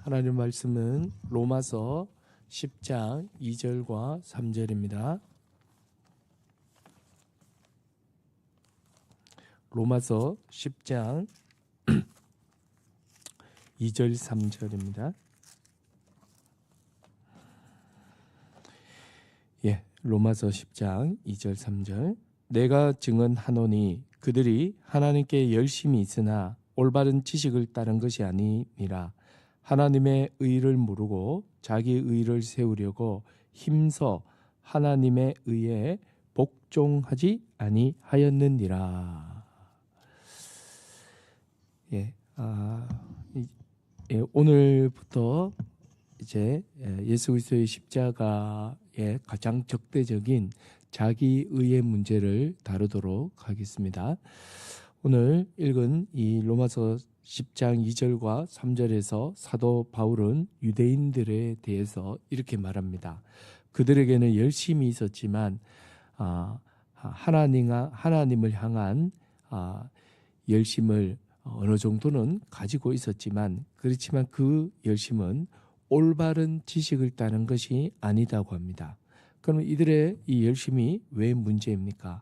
하나님 말씀은 로마서 10장 2절과 3절입니다. 로마서 10장 2절 3절입니다. 로마서 10장 2절 3절. 내가 증언하노니 그들이 하나님께 열심히 있으나 올바른 지식을 따른 것이 아니니라. 하나님의 의를 모르고 자기 의를 세우려고 힘써 하나님의 의에 복종하지 아니하였느니라. 오늘부터 이제 예수 그리스도의 십자가의 가장 적대적인 자기 의의 문제를 다루도록 하겠습니다. 오늘 읽은 이 로마서 10장 2절과 3절에서 사도 바울은 유대인들에 대해서 이렇게 말합니다. 그들에게는 열심이 있었지만 하나님을 향한 열심을 어느 정도는 가지고 있었지만 그렇지만 그 열심은 올바른 지식을 따른 것이 아니다고 합니다. 그럼 이들의 이 열심이 왜 문제입니까?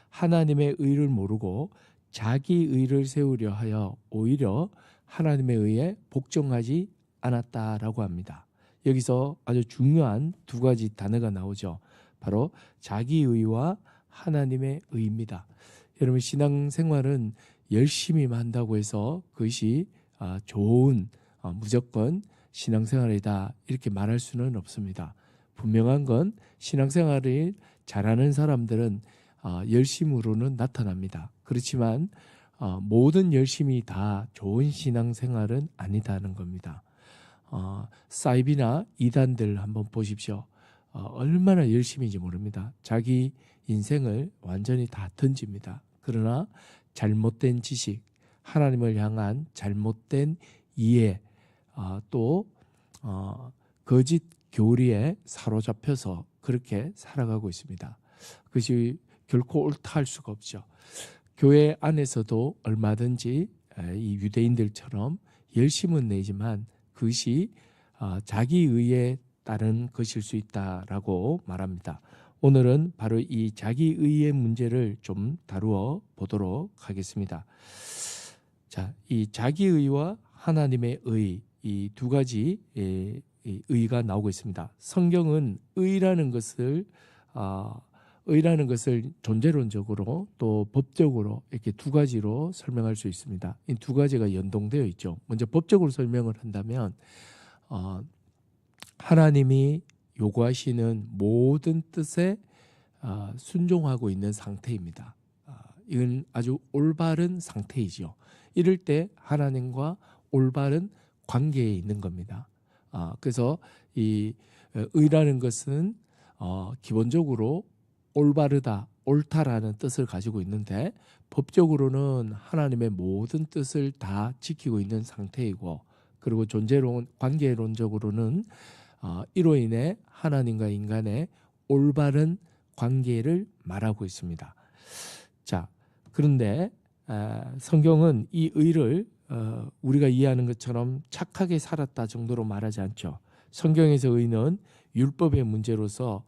하나님의 의를 모르고 자기 의를 세우려 하여 오히려 하나님의 의에 복종하지 않았다라고 합니다. 여기서 아주 중요한 두 가지 단어가 나오죠. 바로 자기 의와 하나님의 의입니다. 여러분, 신앙생활은 열심히만 한다고 해서 그것이 좋은 무조건 신앙생활이다 이렇게 말할 수는 없습니다. 분명한 건 신앙생활을 잘하는 사람들은 열심으로는 나타납니다. 그렇지만 모든 열심이 다 좋은 신앙생활은 아니다는 겁니다. 사이비나 이단들 한번 보십시오. 얼마나 열심인지 모릅니다. 자기 인생을 완전히 다 던집니다. 그러나 잘못된 지식, 하나님을 향한 잘못된 이해, 또 거짓 교리에 사로잡혀서 그렇게 살아가고 있습니다. 그것이 결코 옳다 할 수가 없죠. 교회 안에서도 얼마든지 이 유대인들처럼 열심은 내지만 그것이 자기 의에 따른 것일 수 있다라고 말합니다. 오늘은 바로 이 자기 의의 문제를 좀 다루어 보도록 하겠습니다. 자, 이 자기 의와 하나님의 의, 이 두 가지 의가 나오고 있습니다. 성경은 의라는 것을 존재론적으로 또 법적으로 이렇게 두 가지로 설명할 수 있습니다. 이 두 가지가 연동되어 있죠. 먼저 법적으로 설명을 한다면 하나님이 요구하시는 모든 뜻에 순종하고 있는 상태입니다. 이건 아주 올바른 상태이죠. 이럴 때 하나님과 올바른 관계에 있는 겁니다. 그래서 이 의라는 것은 기본적으로 올바르다, 옳다라는 뜻을 가지고 있는데 법적으로는 하나님의 모든 뜻을 다 지키고 있는 상태이고, 그리고 존재론, 관계론적으로는 이로 인해 하나님과 인간의 올바른 관계를 말하고 있습니다. 자, 그런데 성경은 이 의를 우리가 이해하는 것처럼 착하게 살았다 정도로 말하지 않죠. 성경에서 의는 율법의 문제로서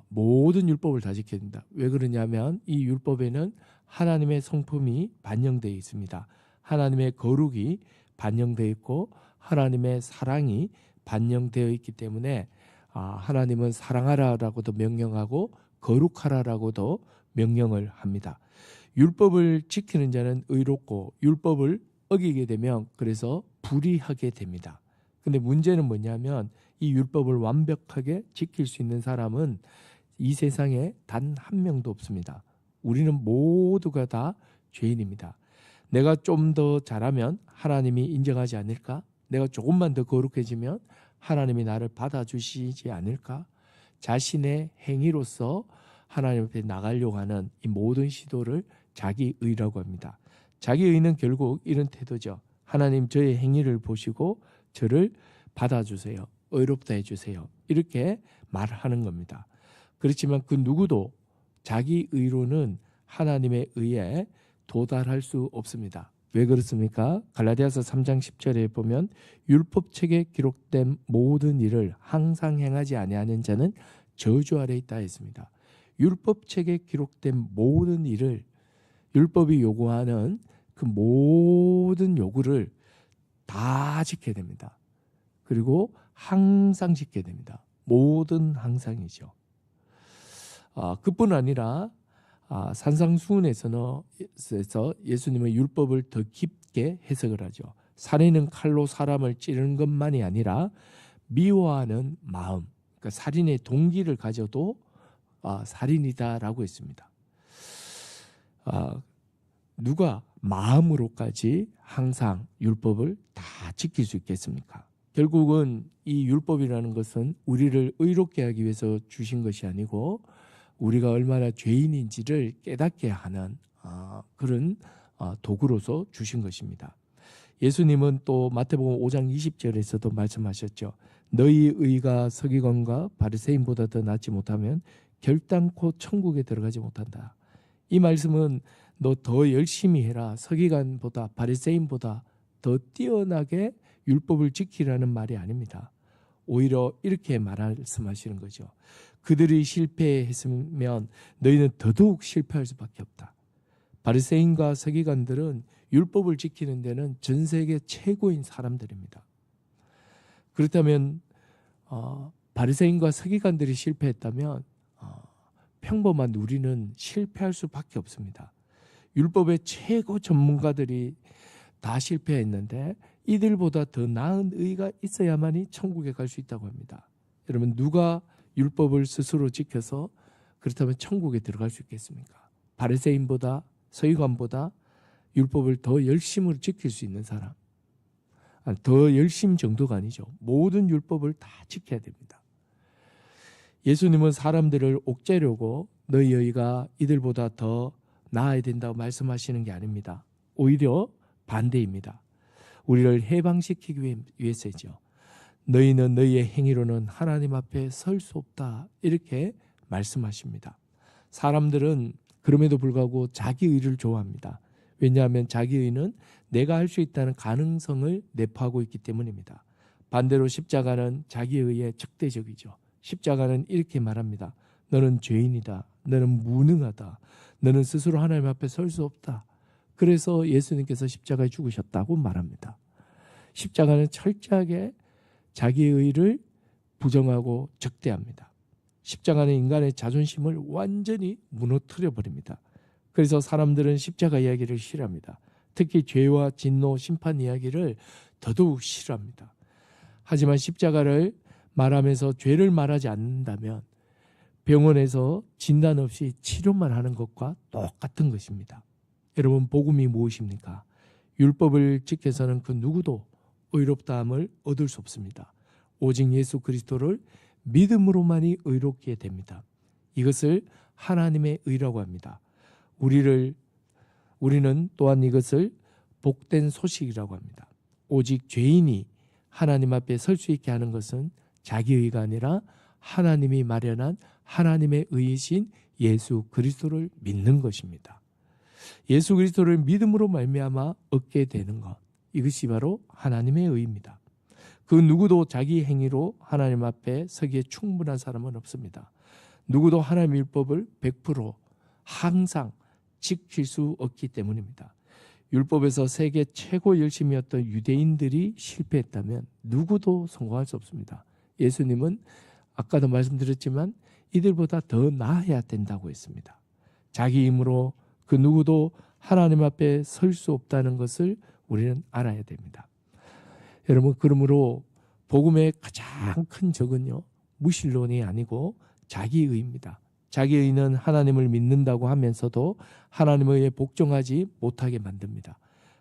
모든 율법을 다 지켜야 된다. 왜 그러냐면 이 율법에는 하나님의 성품이 반영되어 있습니다. 하나님의 거룩이 반영되어 있고 하나님의 사랑이 반영되어 있기 때문에 하나님은 사랑하라라고도 명령하고 거룩하라라고도 명령을 합니다. 율법을 지키는 자는 의롭고 율법을 어기게 되면 그래서 불의하게 됩니다. 근데 문제는 뭐냐면 이 율법을 완벽하게 지킬 수 있는 사람은 이 세상에 단 한 명도 없습니다. 우리는 모두가 다 죄인입니다. 내가 좀 더 잘하면 하나님이 인정하지 않을까? 내가 조금만 더 거룩해지면 하나님이 나를 받아주시지 않을까? 자신의 행위로서 하나님 앞에 나가려고 하는 이 모든 시도를 자기 의라고 합니다. 자기 의는 결국 이런 태도죠. 하나님, 저의 행위를 보시고 저를 받아주세요. 의롭다 해주세요. 이렇게 말하는 겁니다. 그렇지만 그 누구도 자기 의로는 하나님의 의에 도달할 수 없습니다. 왜 그렇습니까? 갈라디아서 3장 10절에 보면 율법책에 기록된 모든 일을 항상 행하지 아니하는 자는 저주 아래 있다 했습니다. 율법책에 기록된 모든 일을, 율법이 요구하는 그 모든 요구를 다 지켜야 됩니다. 그리고 항상 지켜야 됩니다. 모든 항상이죠. 그뿐 아니라 산상수훈에서 예수님은 율법을 더 깊게 해석을 하죠. 살인은 칼로 사람을 찌르는 것만이 아니라 미워하는 마음, 그러니까 살인의 동기를 가져도 살인이다라고 했습니다. 누가 마음으로까지 항상 율법을 다 지킬 수 있겠습니까? 결국은 이 율법이라는 것은 우리를 의롭게 하기 위해서 주신 것이 아니고 우리가 얼마나 죄인인지를 깨닫게 하는 그런 도구로서 주신 것입니다. 예수님은 또 마태복음 5장 20절에서도 말씀하셨죠. 너희 의가 서기관과 바리새인보다 더 낫지 못하면 결단코 천국에 들어가지 못한다. 이 말씀은 너 더 열심히 해라. 서기관보다 바리새인보다 더 뛰어나게 율법을 지키라는 말이 아닙니다. 오히려 이렇게 말씀하시는 거죠. 그들이 실패했으면 너희는 더더욱 실패할 수밖에 없다. 바리새인과 서기관들은 율법을 지키는 데는 전 세계 최고인 사람들입니다. 그렇다면 바리새인과 서기관들이 실패했다면 평범한 우리는 실패할 수밖에 없습니다. 율법의 최고 전문가들이 다 실패했는데 이들보다 더 나은 의가 있어야만이 천국에 갈 수 있다고 합니다. 여러분, 누가 율법을 스스로 지켜서 그렇다면 천국에 들어갈 수 있겠습니까? 바리새인보다, 서기관보다 율법을 더 열심으로 지킬 수 있는 사람, 더 열심 정도가 아니죠. 모든 율법을 다 지켜야 됩니다. 예수님은 사람들을 옥죄려고 너희 의가 이들보다 더 나아야 된다고 말씀하시는 게 아닙니다. 오히려 반대입니다. 우리를 해방시키기 위해서죠. 너희는 너희의 행위로는 하나님 앞에 설 수 없다, 이렇게 말씀하십니다. 사람들은 그럼에도 불구하고 자기 의를 좋아합니다. 왜냐하면 자기 의는 내가 할 수 있다는 가능성을 내포하고 있기 때문입니다. 반대로 십자가는 자기 의에 적대적이죠. 십자가는 이렇게 말합니다. 너는 죄인이다. 너는 무능하다. 너는 스스로 하나님 앞에 설 수 없다. 그래서 예수님께서 십자가에 죽으셨다고 말합니다. 십자가는 철저하게 자기의 의를 부정하고 적대합니다. 십자가는 인간의 자존심을 완전히 무너뜨려 버립니다. 그래서 사람들은 십자가 이야기를 싫어합니다. 특히 죄와 진노, 심판 이야기를 더더욱 싫어합니다. 하지만 십자가를 말하면서 죄를 말하지 않는다면 병원에서 진단 없이 치료만 하는 것과 똑같은 것입니다. 여러분, 복음이 무엇입니까? 율법을 지켜서는 그 누구도 의롭다함을 얻을 수 없습니다. 오직 예수 그리스도를 믿음으로만이 의롭게 됩니다. 이것을 하나님의 의라고 합니다. 우리는 또한 이것을 복된 소식이라고 합니다. 오직 죄인이 하나님 앞에 설 수 있게 하는 것은 자기 의가 아니라 하나님이 마련한 하나님의 의이신 예수 그리스도를 믿는 것입니다. 예수 그리스도를 믿음으로 말미암아 얻게 되는 것, 이것이 바로 하나님의 의입니다. 그 누구도 자기 행위로 하나님 앞에 서기에 충분한 사람은 없습니다. 누구도 하나님의 율법을 100% 항상 지킬 수 없기 때문입니다. 율법에서 세계 최고 열심이었던 유대인들이 실패했다면 누구도 성공할 수 없습니다. 예수님은 아까도 말씀드렸지만 이들보다 더 나아야 된다고 했습니다. 자기 힘으로 그 누구도 하나님 앞에 설 수 없다는 것을 우리는 알아야 됩니다. 여러분, 그러므로 복음의 가장 큰 적은요, 무신론이 아니고 자기의입니다. 자기의는 하나님을 믿는다고 하면서도 하나님의 의에 복종하지 못하게 만듭니다.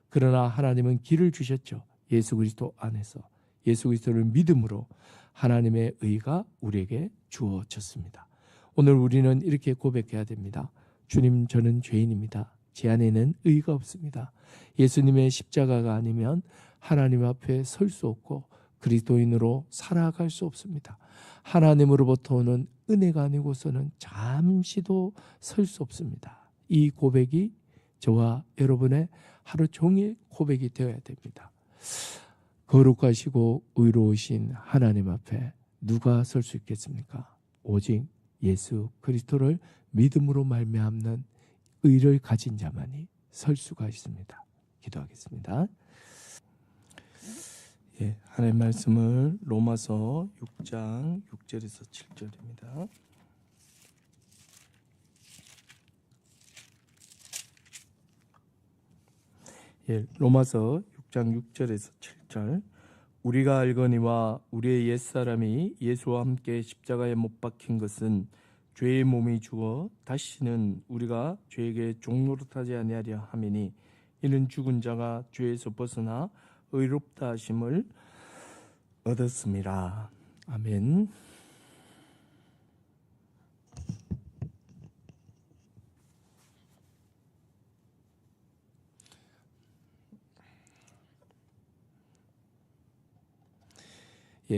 그러나 하나님은 길을 주셨죠. 예수 그리스도 안에서 예수 그리스도를 믿음으로 하나님의 의가 우리에게 주어졌습니다. 오늘 우리는 이렇게 고백해야 됩니다. 주님, 저는 죄인입니다. 제 안에는 의가 없습니다. 예수님의 십자가가 아니면 하나님 앞에 설 수 없고 그리스도인으로 살아갈 수 없습니다. 하나님으로부터 오는 은혜가 아니고서는 잠시도 설 수 없습니다. 이 고백이 저와 여러분의 하루 종일 고백이 되어야 됩니다. 거룩하시고 의로우신 하나님 앞에 누가 설 수 있겠습니까? 오직 예수 그리스도를 믿음으로 말미암는 의를 가진 자만이 설 수가 있습니다. 기도하겠습니다. 하나님의 말씀을 로마서 6장 6절에서 7절입니다. 로마서 6장 6절에서 7절. 우리가 알거니와 우리의 옛사람이 예수와 함께 십자가에 못 박힌 것은 죄의 몸이 죽어 다시는 우리가 죄에게 종노릇하지 아니하려 함이니 이는 죽은 자가 죄에서 벗어나 의롭다 하심을 얻었습니다. 아멘.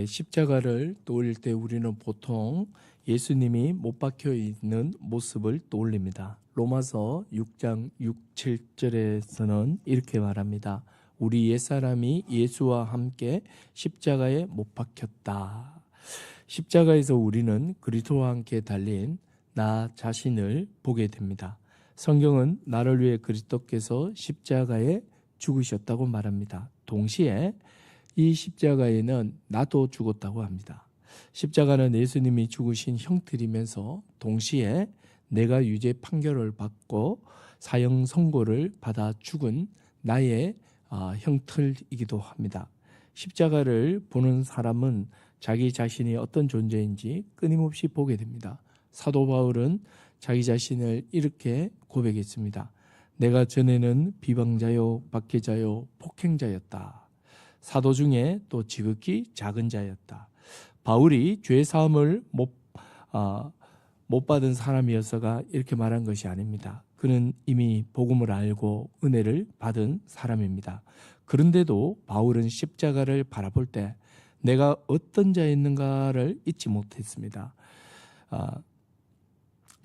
십자가를 떠올릴 때 우리는 보통 예수님이 못 박혀 있는 모습을 떠올립니다. 로마서 6장 6, 7절에서는 이렇게 말합니다. 우리 옛사람이 예수와 함께 십자가에 못 박혔다. 십자가에서 우리는 그리스도와 함께 달린 나 자신을 보게 됩니다. 성경은 나를 위해 그리스도께서 십자가에 죽으셨다고 말합니다. 동시에 이 십자가에는 나도 죽었다고 합니다. 십자가는 예수님이 죽으신 형틀이면서 동시에 내가 유죄 판결을 받고 사형 선고를 받아 죽은 나의 형틀이기도 합니다. 십자가를 보는 사람은 자기 자신이 어떤 존재인지 끊임없이 보게 됩니다. 사도 바울은 자기 자신을 이렇게 고백했습니다. 내가 전에는 비방자요, 박해자요, 폭행자였다. 사도 중에 또 지극히 작은 자였다. 바울이 죄 사함을 못 받은 사람이어서가 이렇게 말한 것이 아닙니다. 그는 이미 복음을 알고 은혜를 받은 사람입니다. 그런데도 바울은 십자가를 바라볼 때 내가 어떤 자였는가를 잊지 못했습니다.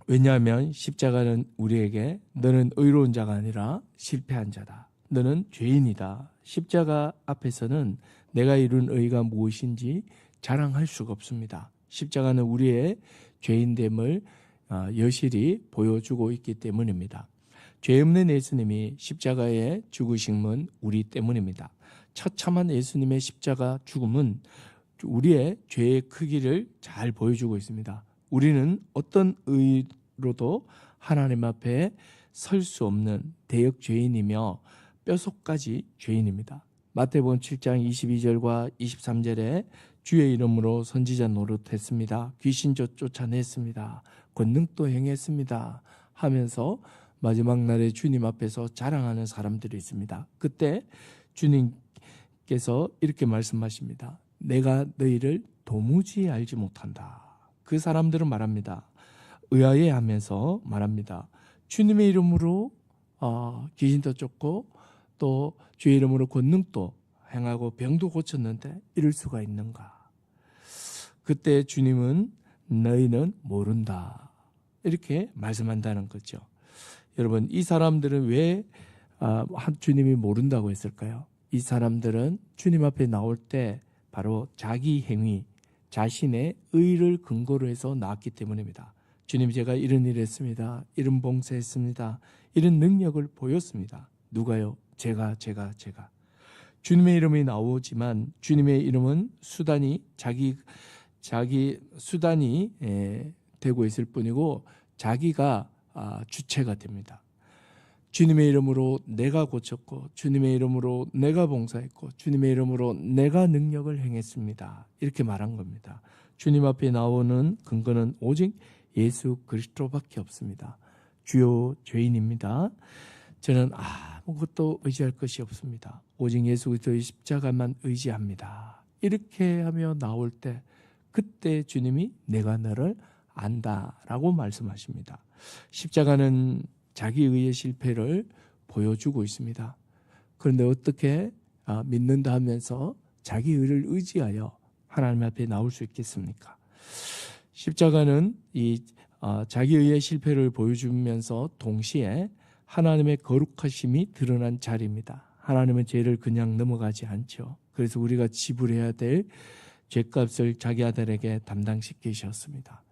왜냐하면 십자가는 우리에게 너는 의로운 자가 아니라 실패한 자다. 너는 죄인이다. 십자가 앞에서는 내가 이룬 의가 무엇인지 자랑할 수가 없습니다. 십자가는 우리의 죄인됨을 여실히 보여주고 있기 때문입니다. 죄 없는 예수님이 십자가에 죽으심은 우리 때문입니다. 처참한 예수님의 십자가 죽음은 우리의 죄의 크기를 잘 보여주고 있습니다. 우리는 어떤 의로도 하나님 앞에 설 수 없는 대역 죄인이며 뼛속까지 죄인입니다. 마태복음 7장 22절과 23절에 주의 이름으로 선지자 노릇했습니다. 귀신 쫓아냈습니다. 권능도 행했습니다. 하면서 마지막 날에 주님 앞에서 자랑하는 사람들이 있습니다. 그때 주님께서 이렇게 말씀하십니다. 내가 너희를 도무지 알지 못한다. 그 사람들은 말합니다. 의아해하면서 말합니다. 주님의 이름으로 귀신도 쫓고 또 주의 이름으로 권능도 행하고 병도 고쳤는데 이럴 수가 있는가? 그때 주님은 너희는 모른다. 이렇게 말씀한다는 거죠. 여러분, 이 사람들은 왜 주님이 모른다고 했을까요? 이 사람들은 주님 앞에 나올 때 바로 자기 행위, 자신의 의를 근거로 해서 나왔기 때문입니다. 주님, 제가 이런 일을 했습니다. 이런 봉사했습니다. 이런 능력을 보였습니다. 누가요? 제가. 주님의 이름이 나오지만 주님의 이름은 수단이 자기 수단이 되고 있을 뿐이고 자기가 주체가 됩니다. 주님의 이름으로 내가 고쳤고 주님의 이름으로 내가 봉사했고 주님의 이름으로 내가 능력을 행했습니다. 이렇게 말한 겁니다. 주님 앞에 나오는 근거는 오직 예수 그리스도밖에 없습니다. 주요 죄인입니다. 저는 아무것도 의지할 것이 없습니다. 오직 예수 그리스도의 십자가만 의지합니다. 이렇게 하며 나올 때 그때 주님이 내가 너를 안다라고 말씀하십니다. 십자가는 자기 의의 실패를 보여주고 있습니다. 그런데 어떻게 믿는다 하면서 자기 의를 의지하여 하나님 앞에 나올 수 있겠습니까? 십자가는 이 자기 의의 실패를 보여주면서 동시에 하나님의 거룩하심이 드러난 자리입니다. 하나님은 죄를 그냥 넘어가지 않죠. 그래서 우리가 지불해야 될 죄값을 자기 아들에게 담당시키셨습니다.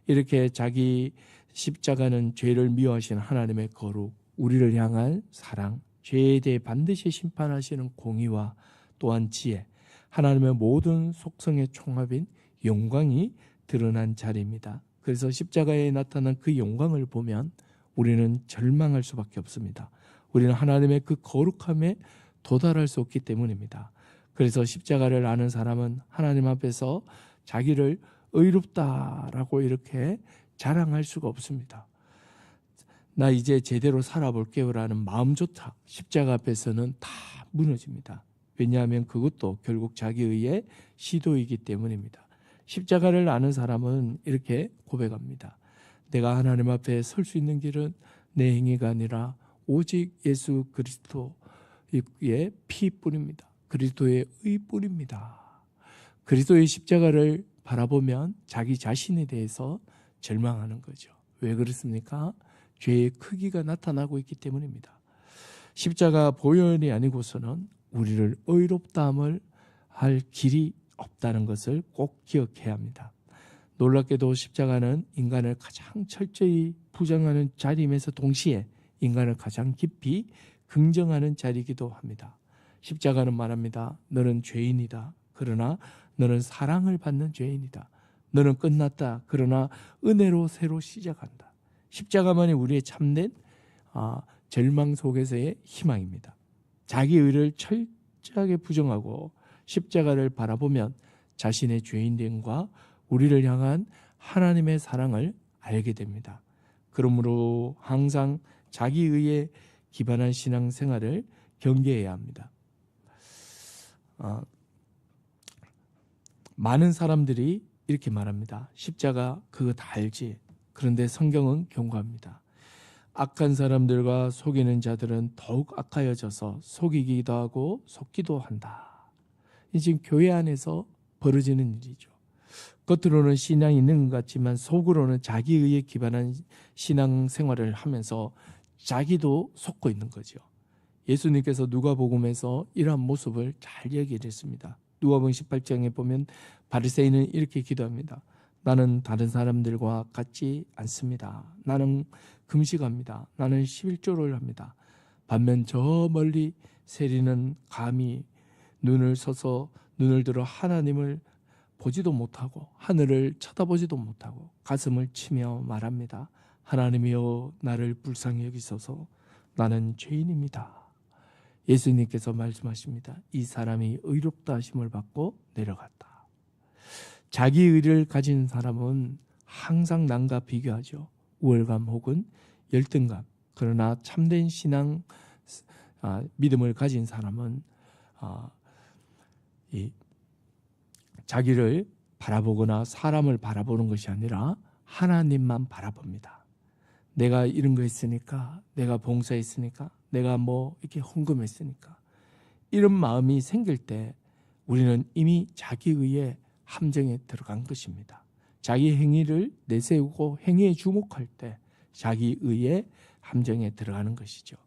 이렇게 자기 십자가는 죄를 미워하시는 하나님의 거룩, 우리를 향한 사랑, 죄에 대해 반드시 심판하시는 공의와 또한 지혜, 하나님의 모든 속성의 총합인 영광이 드러난 자리입니다. 그래서 십자가에 나타난 그 영광을 보면 우리는 절망할 수밖에 없습니다. 우리는 하나님의 그 거룩함에 도달할 수 없기 때문입니다. 그래서 십자가를 아는 사람은 하나님 앞에서 자기를 의롭다라고 이렇게 자랑할 수가 없습니다. 나 이제 제대로 살아볼게요라는 마음조차 십자가 앞에서는 다 무너집니다. 왜냐하면 그것도 결국 자기의 시도이기 때문입니다. 십자가를 아는 사람은 이렇게 고백합니다. 내가 하나님 앞에 설 수 있는 길은 내 행위가 아니라 오직 예수 그리스도의 피뿐입니다. 그리스도의 의뿐입니다. 그리스도의 십자가를 바라보면 자기 자신에 대해서 절망하는 거죠. 왜 그렇습니까? 죄의 크기가 나타나고 있기 때문입니다. 십자가 보혈이 아니고서는 우리를 의롭다함을 할 길이 없다는 것을 꼭 기억해야 합니다. 놀랍게도 십자가는 인간을 가장 철저히 부정하는 자리이면서 동시에 인간을 가장 깊이 긍정하는 자리이기도 합니다. 십자가는 말합니다. 너는 죄인이다. 그러나 너는 사랑을 받는 죄인이다. 너는 끝났다. 그러나 은혜로 새로 시작한다. 십자가만이 우리의 참된 절망 속에서의 희망입니다. 자기 의를 철저하게 부정하고 십자가를 바라보면 자신의 죄인됨과 우리를 향한 하나님의 사랑을 알게 됩니다. 그러므로 항상 자기 의에 기반한 신앙생활을 경계해야 합니다. 많은 사람들이 이렇게 말합니다. 십자가 그거 다 알지. 그런데 성경은 경고합니다. 악한 사람들과 속이는 자들은 더욱 악하여져서 속이기도 하고 속기도 한다. 이 지금 교회 안에서 벌어지는 일이죠. 겉으로는 신앙이 있는 것 같지만 속으로는 자기 의에 기반한 신앙생활을 하면서 자기도 속고 있는 거죠. 예수님께서 누가복음에서 이러한 모습을 잘 얘기를 했습니다. 누가복음 18장에 보면 바리새인은 이렇게 기도합니다. 나는 다른 사람들과 같지 않습니다. 나는 금식합니다. 나는 11조를 합니다. 반면 저 멀리 세리는 감히 눈을 들어 하나님을 보지도 못하고 하늘을 쳐다보지도 못하고 가슴을 치며 말합니다. 하나님이여 나를 불쌍히 여기소서. 나는 죄인입니다. 예수님께서 말씀하십니다. 이 사람이 의롭다 하심을 받고 내려갔다. 자기 의를 가진 사람은 항상 남과 비교하죠. 우월감 혹은 열등감. 그러나 참된 신앙 믿음을 가진 사람은 자기를 바라보거나 사람을 바라보는 것이 아니라 하나님만 바라봅니다. 내가 이런 거 했으니까, 내가 봉사했으니까, 내가 뭐 이렇게 헌금했으니까, 이런 마음이 생길 때 우리는 이미 자기 의의 함정에 들어간 것입니다. 자기 행위를 내세우고 행위에 주목할 때 자기 의의 함정에 들어가는 것이죠.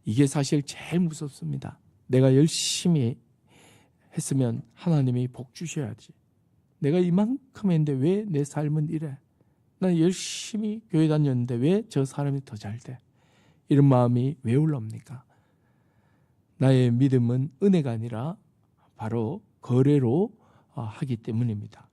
이게 사실 제일 무섭습니다. 내가 열심히 했으면 하나님이 복 주셔야지. 내가 이만큼 했는데 왜 내 삶은 이래? 난 열심히 교회 다녔는데 왜 저 사람이 더 잘 돼? 이런 마음이 왜 올라옵니까? 나의 믿음은 은혜가 아니라 바로 거래로 하기 때문입니다.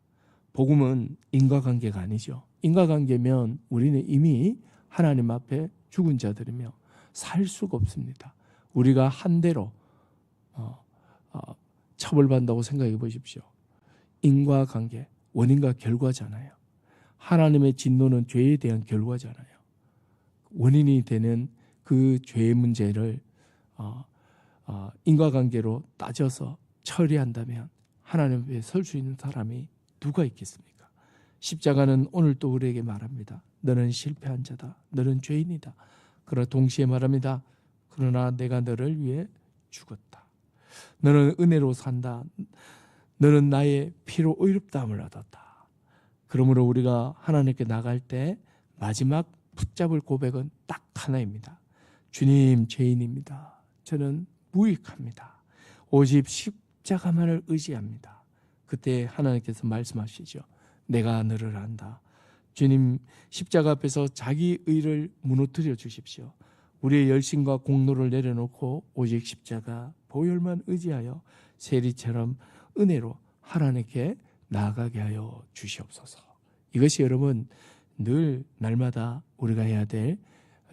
복음은 인과관계가 아니죠. 인과관계면 우리는 이미 하나님 앞에 죽은 자들이며 살 수가 없습니다. 우리가 한 대로 처벌받는다고 생각해 보십시오. 인과관계, 원인과 결과잖아요. 하나님의 진노는 죄에 대한 결과잖아요. 원인이 되는 그 죄의 문제를 인과관계로 따져서 처리한다면 하나님 앞에 설 수 있는 사람이 누가 있겠습니까? 십자가는 오늘 또 우리에게 말합니다. 너는 실패한 자다. 너는 죄인이다. 그러나 동시에 말합니다. 그러나 내가 너를 위해 죽었다. 너는 은혜로 산다. 너는 나의 피로 의롭다함을 얻었다. 그러므로 우리가 하나님께 나갈 때 마지막 붙잡을 고백은 딱 하나입니다. 주님, 죄인입니다. 저는 무익합니다. 오직 십자가만을 의지합니다. 그때 하나님께서 말씀하시죠. 내가 너를 안다. 주님, 십자가 앞에서 자기 의를 무너뜨려 주십시오. 우리의 열심과 공로를 내려놓고 오직 십자가 보혈만 의지하여 세리처럼 은혜로 하나님께 나아가게 하여 주시옵소서. 이것이 여러분 늘 날마다 우리가 해야 될,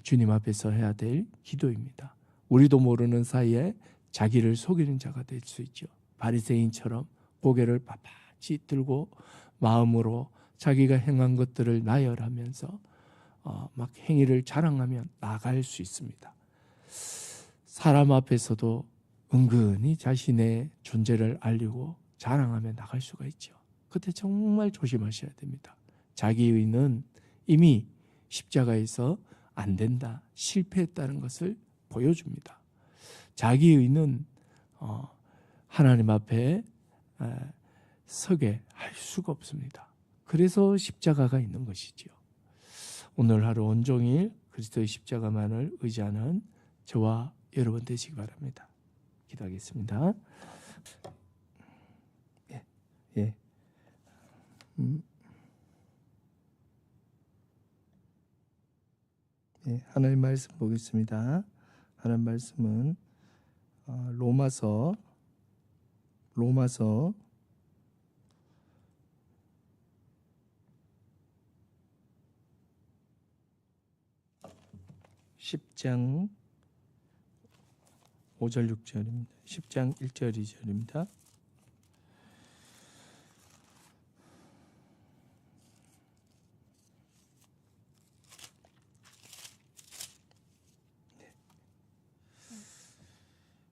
주님 앞에서 해야 될 기도입니다. 우리도 모르는 사이에 자기를 속이는 자가 될 수 있죠. 바리새인처럼 고개를 빳빳이 들고 마음으로 자기가 행한 것들을 나열하면서 막 행위를 자랑하며 나갈 수 있습니다. 사람 앞에서도 은근히 자신의 존재를 알리고 자랑하며 나갈 수가 있죠. 그때 정말 조심하셔야 됩니다. 자기의는 이미 십자가에서 안 된다, 실패했다는 것을 보여줍니다. 자기의는 하나님 앞에 서게 할 수가 없습니다. 그래서 십자가가 있는 것이지요. 오늘 하루 온종일 그리스도의 십자가만을 의지하는 저와 여러분 되시기 바랍니다. 기도하겠습니다. 하나님 말씀 보겠습니다. 하나님 말씀은 로마서 10장 5절 6절입니다. 10장 1절 2절입니다.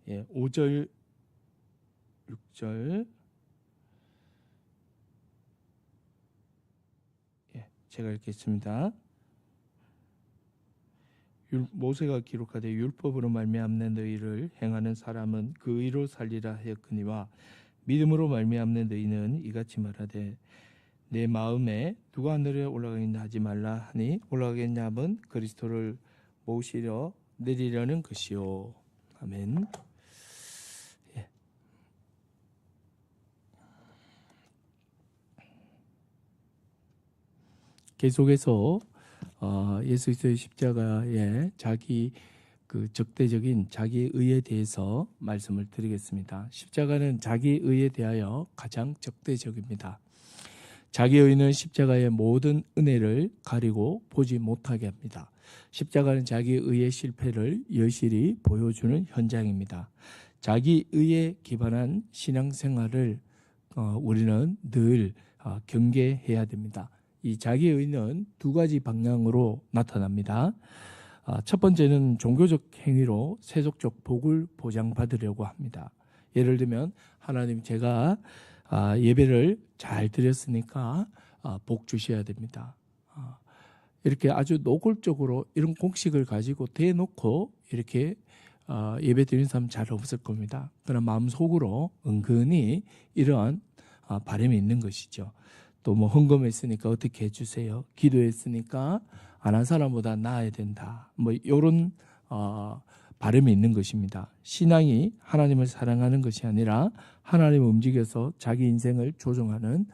예, 5절 6절 제가 읽겠습니다. 모세가 기록하되 율법으로 말미암는 너희를 행하는 사람은 그 의로 살리라 하였거니와 믿음으로 말미암는 너희는 이같이 말하되 내 마음에 누가 하늘에 올라가겠냐 하지 말라 하니 올라가겠냐 함은 그리스도를 모시려 내리려는 것이요. 아멘. 계속해서 예수 그리스도의 십자가의 자기 적대적인 자기 의에 대해서 말씀을 드리겠습니다. 십자가는 자기 의에 대하여 가장 적대적입니다. 자기 의는 십자가의 모든 은혜를 가리고 보지 못하게 합니다. 십자가는 자기 의의 실패를 여실히 보여주는 현장입니다. 자기 의에 기반한 신앙생활을 우리는 늘 경계해야 됩니다. 이 자기 의는 두 가지 방향으로 나타납니다. 첫 번째는 종교적 행위로 세속적 복을 보장받으려고 합니다. 예를 들면 하나님, 제가 예배를 잘 드렸으니까 복 주셔야 됩니다. 이렇게 아주 노골적으로 이런 공식을 가지고 대놓고 이렇게 예배 드리는 사람 잘 없을 겁니다. 그러나 마음속으로 은근히 이러한 바람이 있는 것이죠. 또 뭐 헌금했으니까 어떻게 해주세요. 기도했으니까 안 한 사람보다 나아야 된다. 뭐 이런 바람이 있는 것입니다. 신앙이 하나님을 사랑하는 것이 아니라 하나님을 움직여서 자기 인생을 조정하는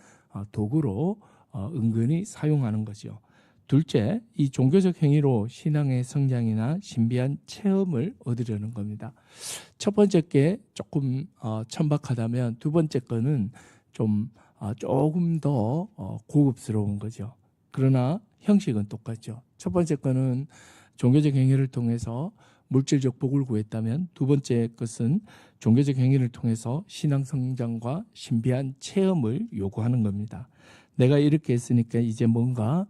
도구로 은근히 사용하는 거죠. 둘째, 이 종교적 행위로 신앙의 성장이나 신비한 체험을 얻으려는 겁니다. 첫 번째 게 조금 천박하다면 두 번째 거는 조금 더 고급스러운 거죠. 그러나 형식은 똑같죠. 첫 번째 거는 종교적 행위를 통해서 물질적 복을 구했다면 두 번째 것은 종교적 행위를 통해서 신앙 성장과 신비한 체험을 요구하는 겁니다. 내가 이렇게 했으니까 이제 뭔가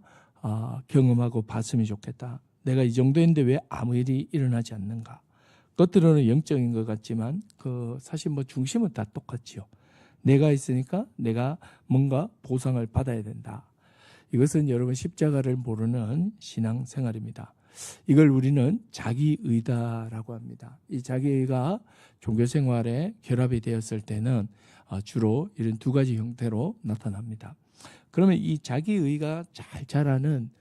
경험하고 봤으면 좋겠다. 내가 이 정도 했는데 왜 아무 일이 일어나지 않는가. 겉으로는 영적인 것 같지만 사실 뭐 중심은 다 똑같지요. 내가 있으니까 내가 뭔가 보상을 받아야 된다. 이것은 여러분 십자가를 모르는 신앙생활입니다. 이걸 우리는 자기의다라고 합니다. 이 자기의가 종교생활에 결합이 되었을 때는 주로 이런 두 가지 형태로 나타납니다. 그러면 이 자기의가 잘 자라는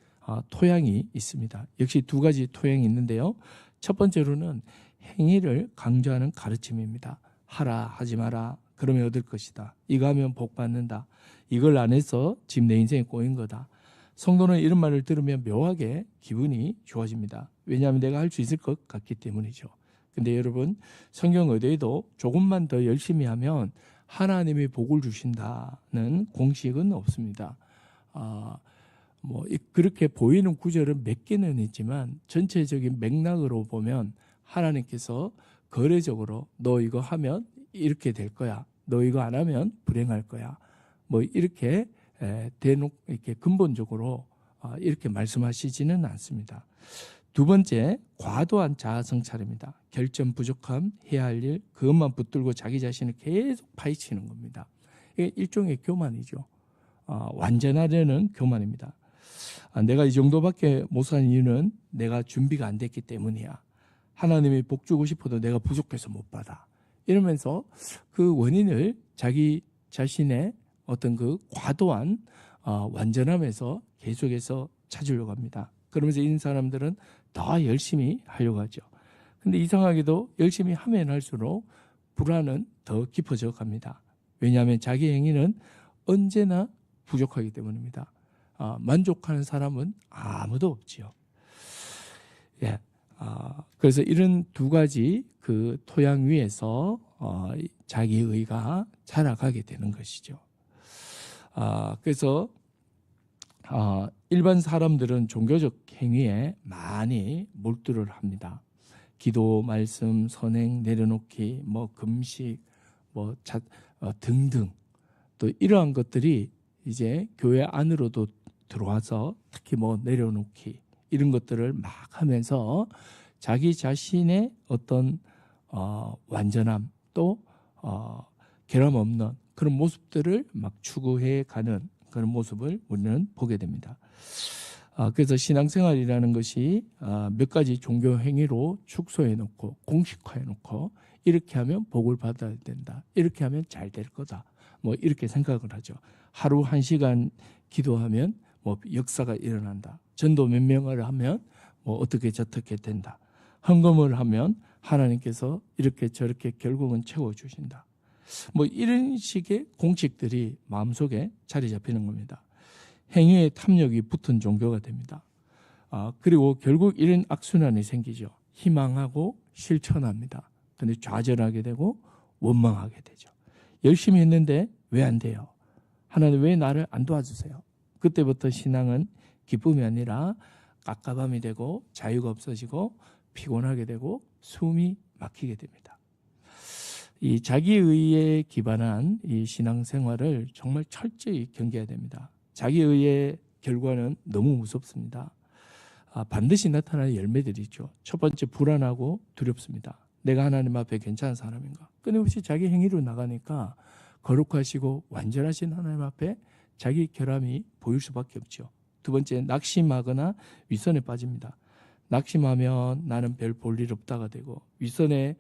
토양이 있습니다. 역시 두 가지 토양이 있는데요. 첫 번째로는 행위를 강조하는 가르침입니다. 하라, 하지 마라. 그러면 얻을 것이다. 이거 하면 복 받는다. 이걸 안 해서 지금 내 인생에 꼬인 거다. 성도는 이런 말을 들으면 묘하게 기분이 좋아집니다. 왜냐하면 내가 할 수 있을 것 같기 때문이죠. 근데 여러분, 성경 어디에도 조금만 더 열심히 하면 하나님이 복을 주신다는 공식은 없습니다. 그렇게 보이는 구절은 몇 개는 있지만 전체적인 맥락으로 보면 하나님께서 거래적으로 너 이거 하면 이렇게 될 거야. 너 이거 안 하면 불행할 거야. 이렇게 대놓고 이렇게 근본적으로 이렇게 말씀하시지는 않습니다. 두 번째, 과도한 자아 성찰입니다. 결점, 부족함, 해야 할 일, 그것만 붙들고 자기 자신을 계속 파헤치는 겁니다. 이게 일종의 교만이죠. 완전하려는 교만입니다. 내가 이 정도밖에 못 사는 이유는 내가 준비가 안 됐기 때문이야. 하나님이 복 주고 싶어도 내가 부족해서 못 받아. 이러면서 그 원인을 자기 자신의 어떤 그 과도한 완전함에서 계속해서 찾으려고 합니다. 그러면서 이 사람들은 더 열심히 하려고 하죠. 근데 이상하게도 열심히 하면 할수록 불안은 더 깊어져 갑니다. 왜냐하면 자기 행위는 언제나 부족하기 때문입니다. 만족하는 사람은 아무도 없지요. 예. 그래서 이런 두 가지 그 토양 위에서 자기의가 자라가게 되는 것이죠. 그래서 일반 사람들은 종교적 행위에 많이 몰두를 합니다. 기도, 말씀, 선행, 내려놓기, 금식, 등등. 또 이러한 것들이 이제 교회 안으로도 들어와서 특히 내려놓기 이런 것들을 막 하면서 자기 자신의 어떤 완전함 또 결함 없는 그런 모습들을 막 추구해 가는 그런 모습을 우리는 보게 됩니다. 그래서 신앙생활이라는 것이 몇 가지 종교 행위로 축소해 놓고 공식화해 놓고 이렇게 하면 복을 받아야 된다. 이렇게 하면 잘 될 거다. 이렇게 생각을 하죠. 하루 1시간 기도하면 역사가 일어난다. 전도 몇 명을 하면 어떻게 저떻게 된다. 헌금을 하면 하나님께서 이렇게 저렇게 결국은 채워주신다. 이런 식의 공식들이 마음속에 자리 잡히는 겁니다. 행위의 탐욕이 붙은 종교가 됩니다. 그리고 결국 이런 악순환이 생기죠. 희망하고 실천합니다. 그런데 좌절하게 되고 원망하게 되죠. 열심히 했는데 왜 안 돼요? 하나님 왜 나를 안 도와주세요? 그때부터 신앙은 기쁨이 아니라 깝깝함이 되고 자유가 없어지고 피곤하게 되고 숨이 막히게 됩니다. 이 자기의에 기반한 이 신앙생활을 정말 철저히 경계해야 됩니다. 자기의의 결과는 너무 무섭습니다. 반드시 나타나는 열매들이 있죠. 첫 번째, 불안하고 두렵습니다. 내가 하나님 앞에 괜찮은 사람인가? 끊임없이 자기 행위로 나가니까 거룩하시고 완전하신 하나님 앞에 자기 결함이 보일 수밖에 없죠. 두 번째, 낙심하거나 위선에 빠집니다. 낙심하면 나는 별 볼 일 없다가 되고 위선에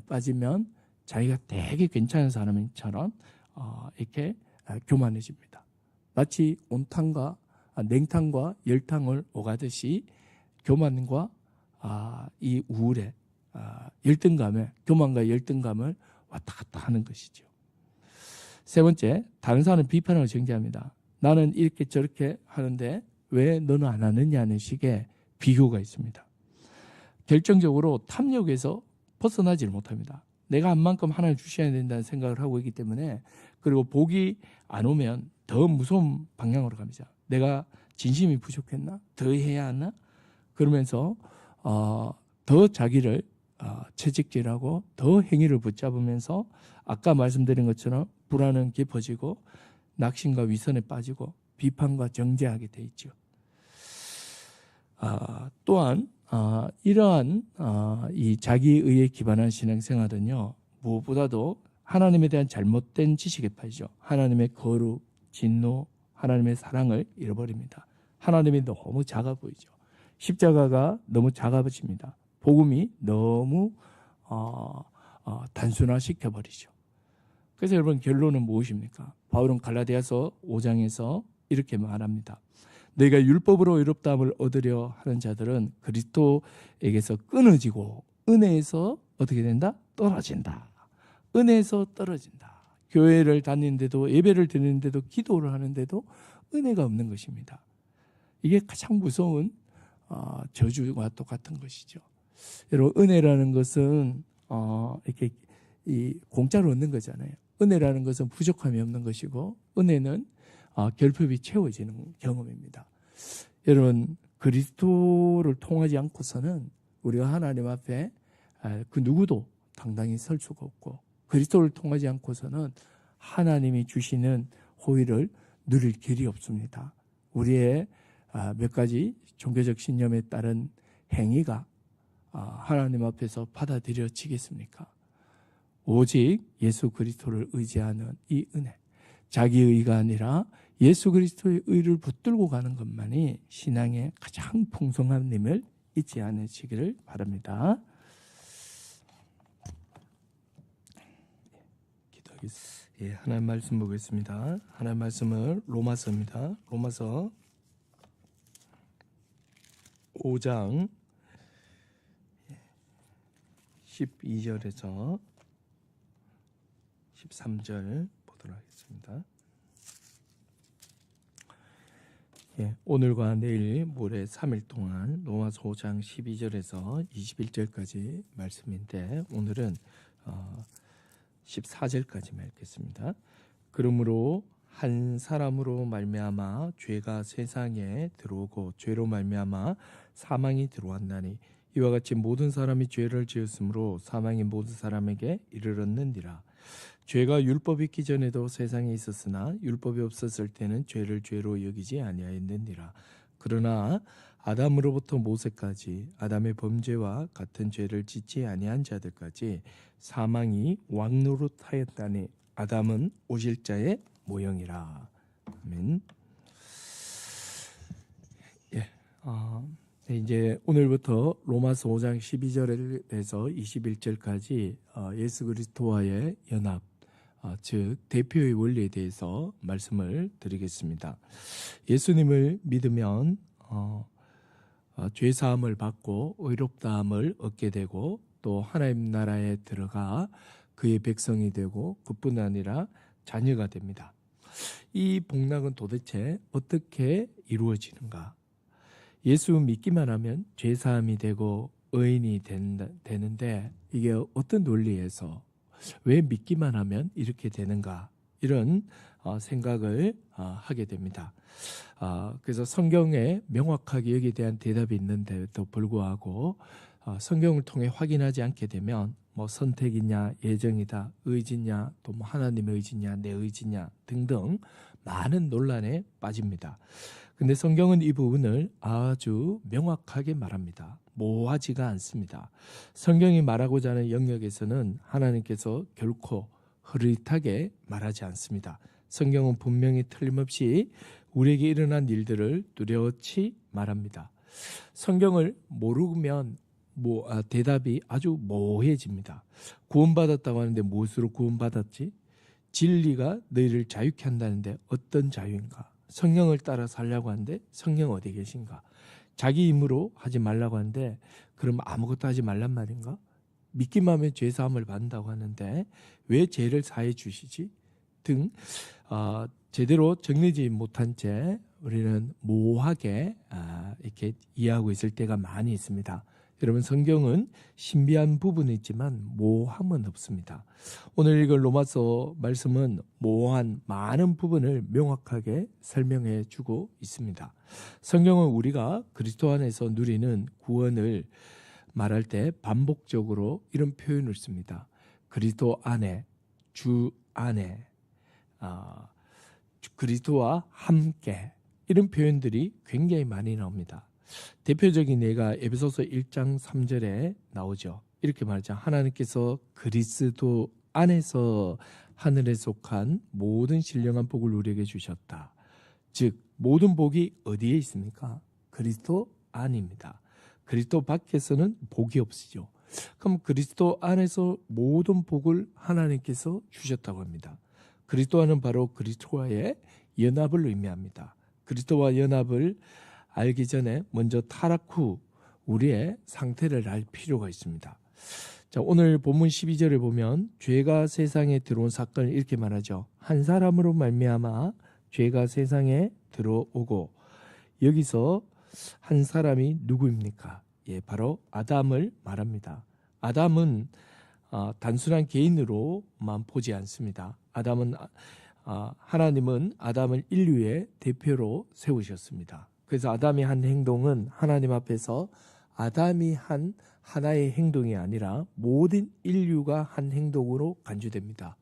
빠지면 자기가 되게 괜찮은 사람처럼 이렇게 교만해집니다. 마치 냉탕과 열탕을 오가듯이 교만과 이 우울에 열등감에 교만과 열등감을 왔다 갔다 하는 것이죠. 세 번째, 다른 사람 비판을 정죄합니다. 나는 이렇게 저렇게 하는데 왜 너는 안 하느냐는 식의 비교가 있습니다. 결정적으로 탐욕에서 벗어나지를 못합니다. 내가 한 만큼 하나님 주셔야 된다는 생각을 하고 있기 때문에, 그리고 복이 안 오면 더 무서운 방향으로 갑니다. 내가 진심이 부족했나? 더 해야 하나? 그러면서 더 자기를 채찍질하고 더 행위를 붙잡으면서 아까 말씀드린 것처럼 불안은 깊어지고 낙심과 위선에 빠지고 비판과 정죄하게 돼 있죠. 또한 이러한 이 자기의에 기반한 신앙생활은요, 무엇보다도 하나님에 대한 잘못된 지식에 빠지죠. 하나님의 거룩, 진노, 하나님의 사랑을 잃어버립니다. 하나님이 너무 작아 보이죠. 십자가가 너무 작아 보입니다. 복음이 너무 단순화시켜버리죠. 그래서 여러분, 결론은 무엇입니까? 바울은 갈라디아서 5장에서 이렇게 말합니다. 너희가 율법으로 의롭다함을 얻으려 하는 자들은 그리스도에게서 끊어지고 은혜에서 어떻게 된다? 떨어진다. 은혜에서 떨어진다. 교회를 다니는데도, 예배를 드리는데도, 기도를 하는데도 은혜가 없는 것입니다. 이게 가장 무서운 저주와 똑같은 것이죠. 여러분, 은혜라는 것은 이렇게 공짜로 얻는 거잖아요. 은혜라는 것은 부족함이 없는 것이고, 은혜는 결핍이 채워지는 경험입니다. 여러분, 그리스도를 통하지 않고서는 우리가 하나님 앞에 그 누구도 당당히 설 수가 없고, 그리스도를 통하지 않고서는 하나님이 주시는 호의를 누릴 길이 없습니다. 우리의 몇 가지 종교적 신념에 따른 행위가 하나님 앞에서 받아들여지겠습니까? 오직 예수 그리스도를 의지하는 이 은혜, 자기의 의가 아니라 예수 그리스도의 의를 붙들고 가는 것만이 신앙의 가장 풍성함임을 잊지 않으시기를 바랍니다. 기도하겠습니다. 예, 하나님 말씀 보겠습니다. 하나님 말씀은 로마서입니다. 로마서 5장 12절에서 13절 보도록 하겠습니다. 예, 오늘과 내일 모레 3일 동안 로마서 5장 12절에서 21절까지 말씀인데, 오늘은 14절까지 읽겠습니다. 그러므로 한 사람으로 말미암아 죄가 세상에 들어오고 죄로 말미암아 사망이 들어왔나니 이와 같이 모든 사람이 죄를 지었으므로 사망이 모든 사람에게 이르렀느니라. 죄가 율법이 있기 전에도 세상에 있었으나 율법이 없었을 때는 죄를 죄로 여기지 아니하였느니라. 그러나 아담으로부터 모세까지 아담의 범죄와 같은 죄를 짓지 아니한 자들까지 사망이 왕노릇하였다니 아담은 오실 자의 모형이라. 아멘. 예, 이제 오늘부터 로마서 5장 12절에서 21절까지 예수 그리스도와의 연합, 즉 대표의 원리에 대해서 말씀을 드리겠습니다. 예수님을 믿으면 죄 사함을 받고 의롭다함을 얻게 되고, 또 하나님 나라에 들어가 그의 백성이 되고, 그뿐 아니라 자녀가 됩니다. 이 복락은 도대체 어떻게 이루어지는가? 예수 믿기만 하면 죄 사함이 되고 의인이 되는데, 이게 어떤 논리에서 왜 믿기만 하면 이렇게 되는가? 이런 생각을 하게 됩니다. 그래서 성경에 명확하게 여기에 대한 대답이 있는데도 불구하고 성경을 통해 확인하지 않게 되면 선택이냐, 예정이다, 의지냐, 또 하나님의 의지냐, 내 의지냐 등등 많은 논란에 빠집니다. 근데 성경은 이 부분을 아주 명확하게 말합니다. 모호하지가 않습니다. 성경이 말하고자 하는 영역에서는 하나님께서 결코 흐릿하게 말하지 않습니다. 성경은 분명히 틀림없이 우리에게 일어난 일들을 뚜렷이 말합니다. 성경을 모르면 대답이 아주 모호해집니다. 구원받았다고 하는데 무엇으로 구원받았지? 진리가 너희를 자유케 한다는데 어떤 자유인가? 성령을 따라 살려고 하는데 성령 어디 계신가? 자기 힘으로 하지 말라고 하는데 그럼 아무것도 하지 말란 말인가? 믿기만 하면 죄 사함을 받는다고 하는데 왜 죄를 사해 주시지? 등 제대로 정리지 못한 채 우리는 모호하게 이렇게 이해하고 있을 때가 많이 있습니다. 여러분, 성경은 신비한 부분이 있지만 모호함은 없습니다. 오늘 읽을 로마서 말씀은 모호한 많은 부분을 명확하게 설명해 주고 있습니다. 성경은 우리가 그리스도 안에서 누리는 구원을 말할 때 반복적으로 이런 표현을 씁니다. 그리스도 안에, 주 안에, 그리스도와 함께, 이런 표현들이 굉장히 많이 나옵니다. 대표적인 예가 에베소서 1장 3절에 나오죠. 이렇게 말하죠. 하나님께서 그리스도 안에서 하늘에 속한 모든 신령한 복을 우리에게 주셨다. 즉 모든 복이 어디에 있습니까? 그리스도 안입니다. 그리스도 밖에서는 복이 없으죠. 그럼 그리스도 안에서 모든 복을 하나님께서 주셨다고 합니다. 그리스도와는 바로 그리스도와의 연합을 의미합니다. 그리스도와 연합을 알기 전에 먼저 타락 후 우리의 상태를 알 필요가 있습니다. 자, 오늘 본문 12절을 보면 죄가 세상에 들어온 사건을 이렇게 말하죠. 한 사람으로 말미암아 죄가 세상에 들어오고, 여기서 한 사람이 누구입니까? 예, 바로 아담을 말합니다. 아담은 단순한 개인으로만 보지 않습니다. 하나님은 아담을 인류의 대표로 세우셨습니다. 그래서 아담이 한 행동은 하나님 앞에서 아담이 한 하나의 행동이 아니라 모든 인류가 한 행동으로 간주됩니다.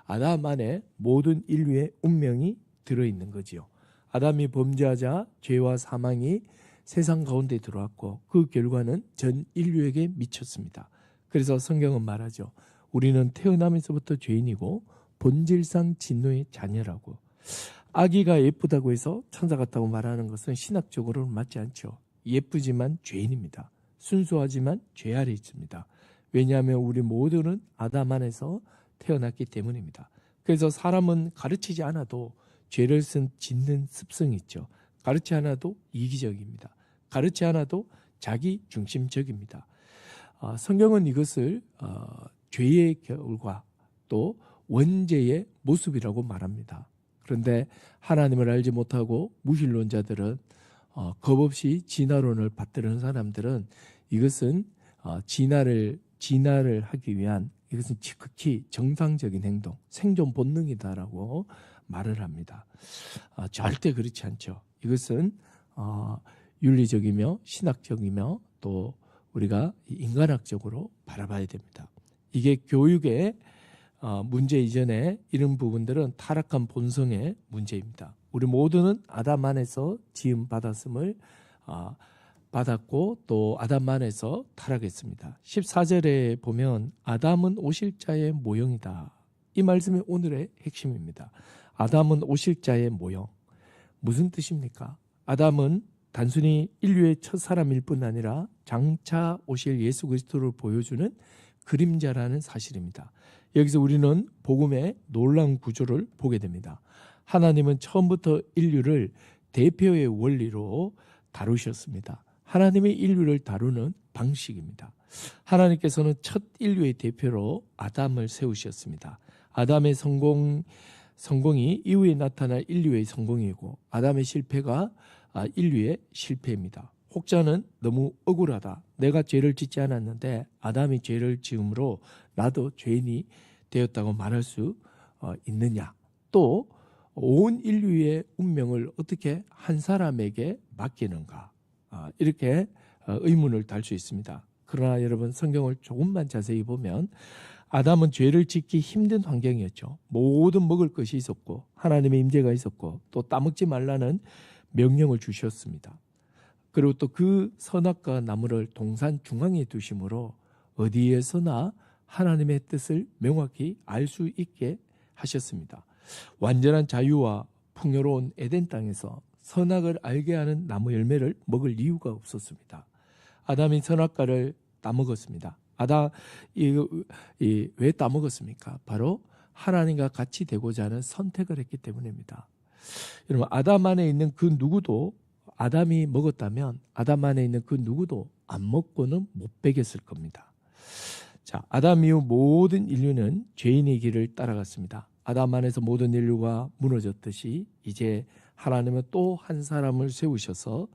아담 안에 모든 인류의 운명이 들어있는 거지요. 아담이 범죄하자 죄와 사망이 세상 가운데 들어왔고, 그 결과는 전 인류에게 미쳤습니다. 그래서 성경은 말하죠. 우리는 태어나면서부터 죄인이고 본질상 진노의 자녀라고. 아기가 예쁘다고 해서 천사 같다고 말하는 것은 신학적으로는 맞지 않죠. 예쁘지만 죄인입니다. 순수하지만 죄 아래 있습니다. 왜냐하면 우리 모두는 아담 안에서 태어났기 때문입니다. 그래서 사람은 가르치지 않아도 죄를 짓는 습성이 있죠. 가르치지 않아도 이기적입니다. 가르치지 않아도 자기 중심적입니다. 성경은 이것을 죄의 결과 또 원죄의 모습이라고 말합니다. 그런데 하나님을 알지 못하고 무신론자들은 겁없이 진화론을 받들은 사람들은 이것은 진화를 하기 위한, 이것은 극히 정상적인 행동, 생존 본능이다라고 말을 합니다. 절대 그렇지 않죠. 이것은 윤리적이며 신학적이며 또 우리가 인간학적으로 바라봐야 됩니다. 이게 교육의 문제 이전에 이런 부분들은 타락한 본성의 문제입니다. 우리 모두는 아담 안에서 지음 받았음을 받았고 또 아담 안에서 타락했습니다. 14절에 보면 아담은 오실 자의 모형이다. 이 말씀이 오늘의 핵심입니다. 아담은 오실 자의 모형. 무슨 뜻입니까? 아담은 단순히 인류의 첫 사람일 뿐 아니라 장차 오실 예수 그리스도를 보여주는 그림자라는 사실입니다. 여기서 우리는 복음의 놀라운 구조를 보게 됩니다. 하나님은 처음부터 인류를 대표의 원리로 다루셨습니다. 하나님의 인류를 다루는 방식입니다. 하나님께서는 첫 인류의 대표로 아담을 세우셨습니다. 아담의 성공이 이후에 나타날 인류의 성공이고, 아담의 실패가 인류의 실패입니다. 혹자는 너무 억울하다. 내가 죄를 짓지 않았는데 아담이 죄를 지음으로 나도 죄인이 되었다고 말할 수 있느냐. 또 온 인류의 운명을 어떻게 한 사람에게 맡기는가. 이렇게 의문을 달 수 있습니다. 그러나 여러분, 성경을 조금만 자세히 보면 아담은 죄를 짓기 힘든 환경이었죠. 모든 먹을 것이 있었고 하나님의 임재가 있었고 또 따먹지 말라는 명령을 주셨습니다. 그리고 또 그 선악과 나무를 동산 중앙에 두심으로 어디에서나 하나님의 뜻을 명확히 알 수 있게 하셨습니다. 완전한 자유와 풍요로운 에덴 땅에서 선악을 알게 하는 나무 열매를 먹을 이유가 없었습니다. 아담이 선악과를 따먹었습니다. 왜 따먹었습니까? 바로 하나님과 같이 되고자 하는 선택을 했기 때문입니다. 여러분, 아담 안에 있는 그 누구도, 아담이 먹었다면 아담 안에 있는 그 누구도 안 먹고는 못 베겼을 겁니다. 자, 아담 이후 모든 인류는 죄인의 길을 따라갔습니다. 아담 안에서 모든 인류가 무너졌듯이 이제 하나님은 또 한 사람을 세우셔서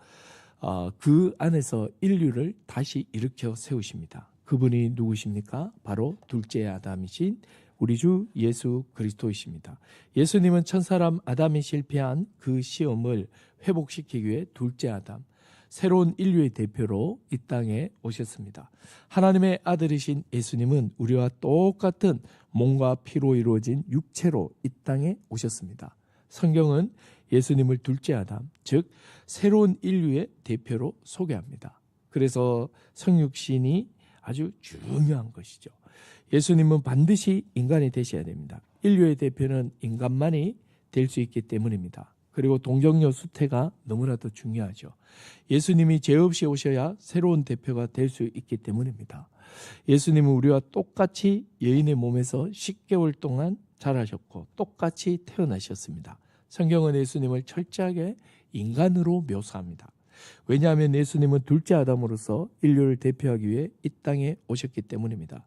그 안에서 인류를 다시 일으켜 세우십니다. 그분이 누구십니까? 바로 둘째 아담이신 우리 주 예수 그리스도이십니다. 예수님은 첫사람 아담이 실패한 그 시험을 회복시키기 위해 둘째 아담, 새로운 인류의 대표로 이 땅에 오셨습니다. 하나님의 아들이신 예수님은 우리와 똑같은 몸과 피로 이루어진 육체로 이 땅에 오셨습니다. 성경은 예수님을 둘째 아담, 즉 새로운 인류의 대표로 소개합니다. 그래서 성육신이 아주 중요한 것이죠. 예수님은 반드시 인간이 되셔야 됩니다. 인류의 대표는 인간만이 될 수 있기 때문입니다. 그리고 동정녀 수태가 너무나도 중요하죠. 예수님이 죄 없이 오셔야 새로운 대표가 될 수 있기 때문입니다. 예수님은 우리와 똑같이 여인의 몸에서 10개월 동안 자라셨고 똑같이 태어나셨습니다. 성경은 예수님을 철저하게 인간으로 묘사합니다. 왜냐하면 예수님은 둘째 아담으로서 인류를 대표하기 위해 이 땅에 오셨기 때문입니다.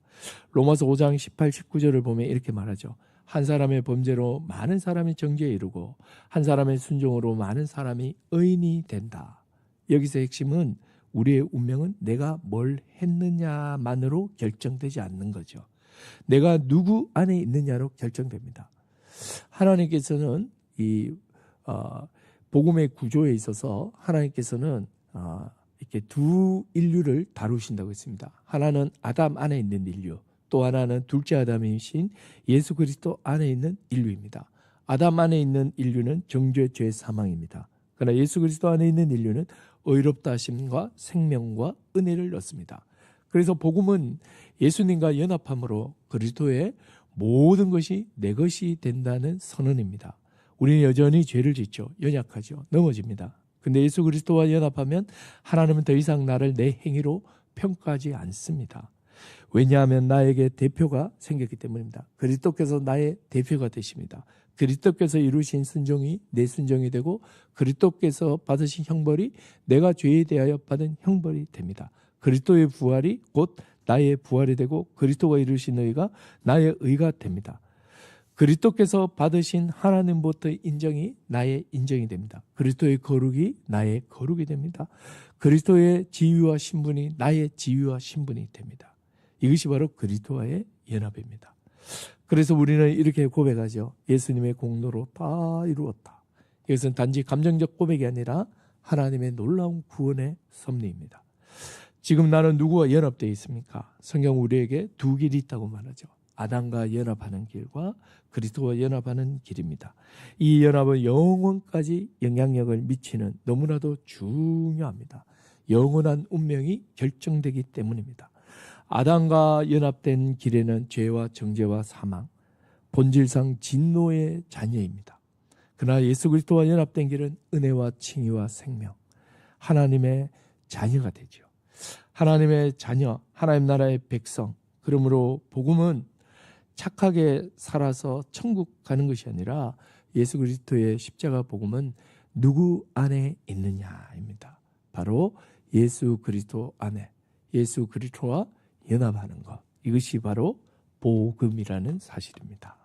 로마서 5장 18, 19절을 보면 이렇게 말하죠. 한 사람의 범죄로 많은 사람이 정죄에 이르고 한 사람의 순종으로 많은 사람이 의인이 된다. 여기서 핵심은 우리의 운명은 내가 뭘 했느냐만으로 결정되지 않는 거죠. 내가 누구 안에 있느냐로 결정됩니다. 하나님께서는 이 복음의 구조에 있어서 하나님께서는 이렇게 두 인류를 다루신다고 했습니다. 하나는 아담 안에 있는 인류, 또 하나는 둘째 아담이신 예수 그리스도 안에 있는 인류입니다. 아담 안에 있는 인류는 정죄, 죄, 사망입니다. 그러나 예수 그리스도 안에 있는 인류는 의롭다 하심과 생명과 은혜를 얻습니다. 그래서 복음은 예수님과 연합함으로 그리스도의 모든 것이 내 것이 된다는 선언입니다. 우리는 여전히 죄를 짓죠. 연약하죠. 넘어집니다. 근데 예수 그리스도와 연합하면 하나님은 더 이상 나를 내 행위로 평가하지 않습니다. 왜냐하면 나에게 대표가 생겼기 때문입니다. 그리스도께서 나의 대표가 되십니다. 그리스도께서 이루신 순종이 내 순종이 되고 그리스도께서 받으신 형벌이 내가 죄에 대하여 받은 형벌이 됩니다. 그리스도의 부활이 곧 나의 부활이 되고 그리스도가 이루신 의가 나의 의가 됩니다. 그리스도께서 받으신 하나님부터 인정이 나의 인정이 됩니다. 그리스도의 거룩이 나의 거룩이 됩니다. 그리스도의 지위와 신분이 나의 지위와 신분이 됩니다. 이것이 바로 그리스도와의 연합입니다. 그래서 우리는 이렇게 고백하죠. 예수님의 공로로 다 이루었다. 이것은 단지 감정적 고백이 아니라 하나님의 놀라운 구원의 섭리입니다. 지금 나는 누구와 연합되어 있습니까? 성경 우리에게 두 길이 있다고 말하죠. 아담과 연합하는 길과 그리스도와 연합하는 길입니다. 이 연합은 영원까지 영향력을 미치는 너무나도 중요합니다. 영원한 운명이 결정되기 때문입니다. 아담과 연합된 길에는 죄와 정죄와 사망, 본질상 진노의 자녀입니다. 그러나 예수 그리스도와 연합된 길은 은혜와 칭의와 생명, 하나님의 자녀가 되죠. 하나님의 자녀, 하나님 나라의 백성. 그러므로 복음은 착하게 살아서 천국 가는 것이 아니라 예수 그리스도의 십자가 복음은 누구 안에 있느냐입니다. 바로 예수 그리스도 안에, 예수 그리스도와 연합하는 것. 이것이 바로 복음이라는 사실입니다.